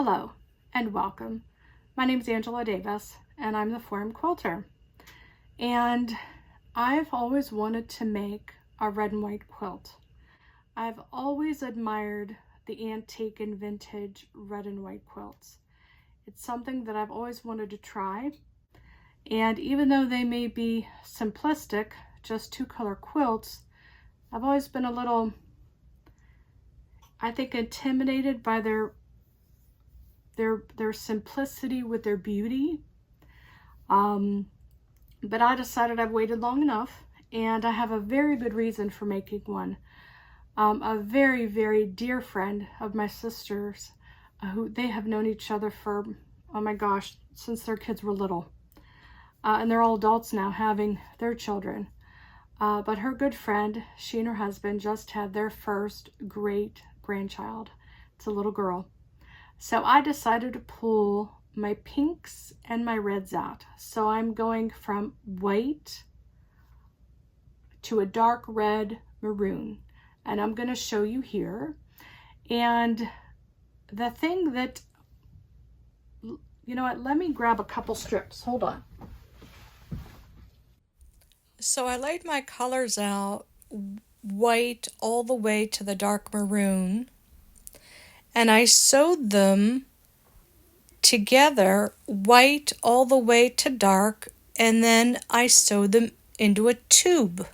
Hello and welcome. My name is Angela Davis and I'm the Forum Quilter. And I've always wanted to make a red and white quilt. I've always admired the antique and vintage red and white quilts. It's something that I've always wanted to try. And even though they may be simplistic, just two-color quilts, I've always been a little, I think, intimidated by their simplicity with their beauty. But I decided I've waited long enough, and I have a very good reason for making one. A very, very dear friend of my sister's, who they have known each other for, oh my gosh, since their kids were little. And they're all adults now, having their children. But her good friend, she and her husband just had their first great grandchild. It's a little girl. So I decided to pull my pinks and my reds out. So I'm going from white to a dark red maroon. And I'm going to show you here. And the thing that, you know what, let me grab a couple strips. Hold on. So I laid my colors out white all the way to the dark maroon. And I sewed them together, white all the way to dark, and then I sewed them into a tube.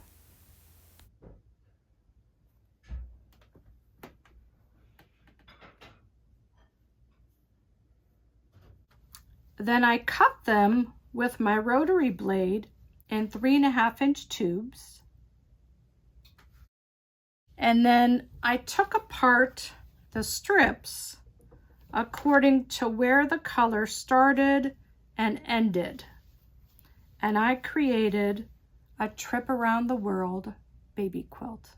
Then I cut them with my rotary blade in 3.5-inch tubes. And then I took apart the strips according to where the color started and ended. And I created a trip around the world baby quilt.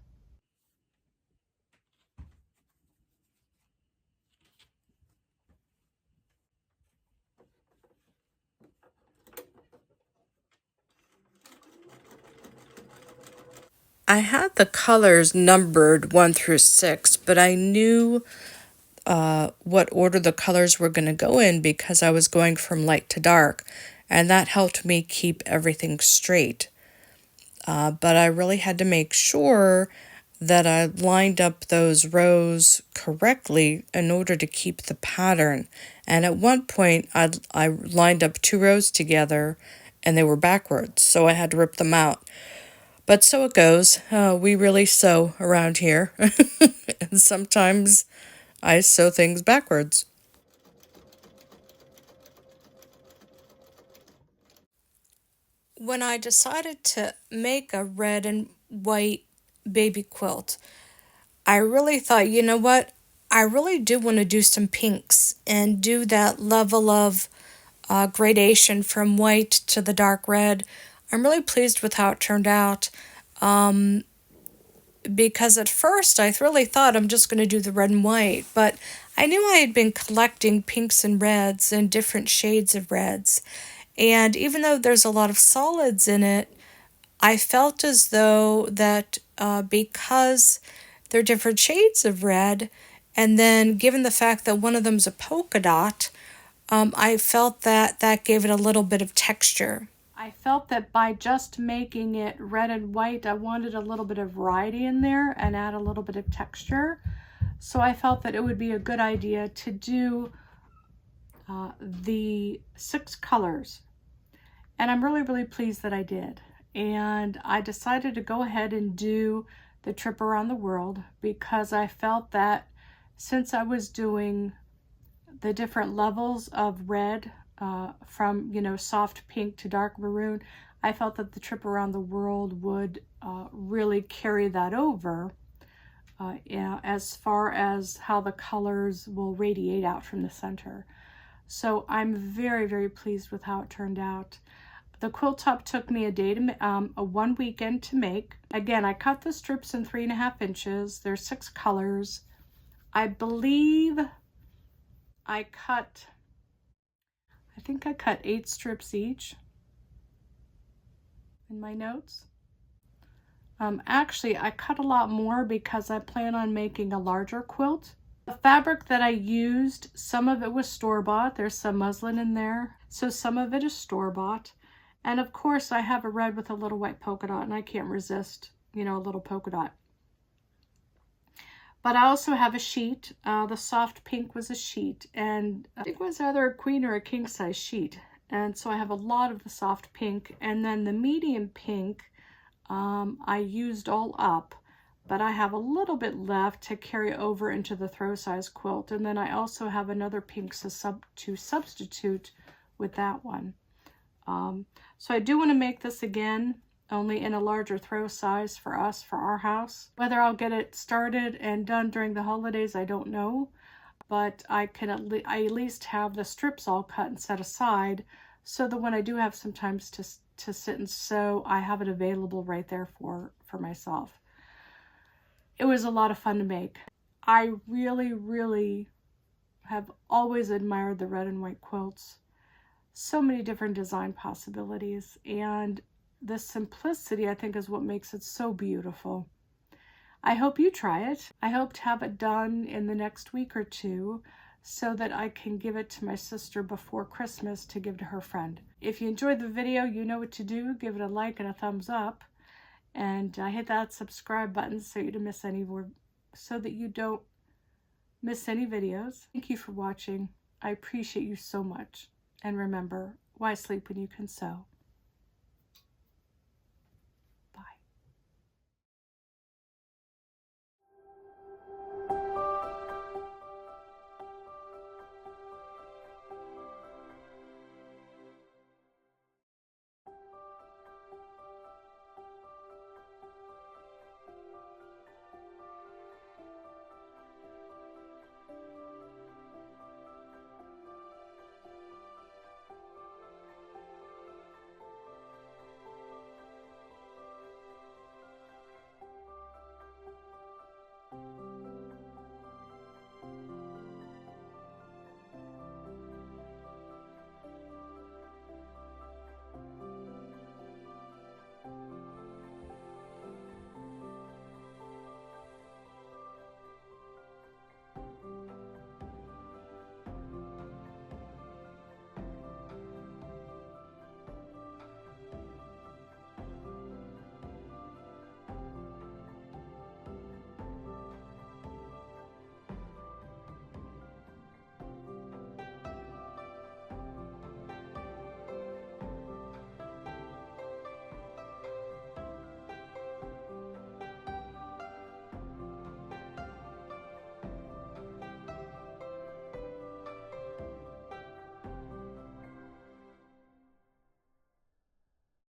I had the colors numbered 1 through 6, but I knew what order the colors were going to go in because I was going from light to dark, and that helped me keep everything straight. But I really had to make sure that I lined up those rows correctly in order to keep the pattern. And at one point, I lined up 2 rows together, and they were backwards, so I had to rip them out. But so it goes. We really sew around here. And sometimes I sew things backwards. When I decided to make a red and white baby quilt, I really thought, you know what? I really do want to do some pinks and do that level of gradation from white to the dark red. I'm really pleased with how it turned out. Because at first I really thought I'm just going to do the red and white, but I knew I had been collecting pinks and reds and different shades of reds. And even though there's a lot of solids in it, I felt as though that because they're different shades of red, and then given the fact that one of them's a polka dot, I felt that that gave it a little bit of texture. I felt that by just making it red and white, I wanted a little bit of variety in there and add a little bit of texture. So I felt that it would be a good idea to do the 6 colors. And I'm really, really pleased that I did. And I decided to go ahead and do the trip around the world because I felt that since I was doing the different levels of red, from, you know, soft pink to dark maroon, I felt that the trip around the world would really carry that over as far as how the colors will radiate out from the center. So I'm very, very pleased with how it turned out. The quilt top took me a 1 weekend to make. Again, I cut the strips in 3.5 inches. There's 6 colors. I believe I think I cut 8 strips each in my notes. Actually, I cut a lot more because I plan on making a larger quilt The fabric that I used, some of it was store-bought. There's some muslin in there, so some of it is store-bought. And of course I have a red with a little white polka dot, and I can't resist, you know, a little polka dot. But I also have a sheet. The soft pink was a sheet, and I think it was either a queen or a king size sheet. And so I have a lot of the soft pink, and then the medium pink I used all up, but I have a little bit left to carry over into the throw size quilt. And then I also have another pink to substitute with that one. So I do want to make this again, only in a larger throw size for us, for our house. Whether I'll get it started and done during the holidays, I don't know, but I can at least have the strips all cut and set aside, so that when I do have some time to sit and sew, I have it available right there for myself. It was a lot of fun to make. I really, really have always admired the red and white quilts. So many different design possibilities, and the simplicity, I think, is what makes it so beautiful. I hope you try it. I hope to have it done in the next week or two, so that I can give it to my sister before Christmas to give to her friend. If you enjoyed the video, you know what to do. Give it a like and a thumbs up, and hit that subscribe button so you don't miss any more, so that you don't miss any videos. Thank you for watching. I appreciate you so much. And remember, why sleep when you can sew?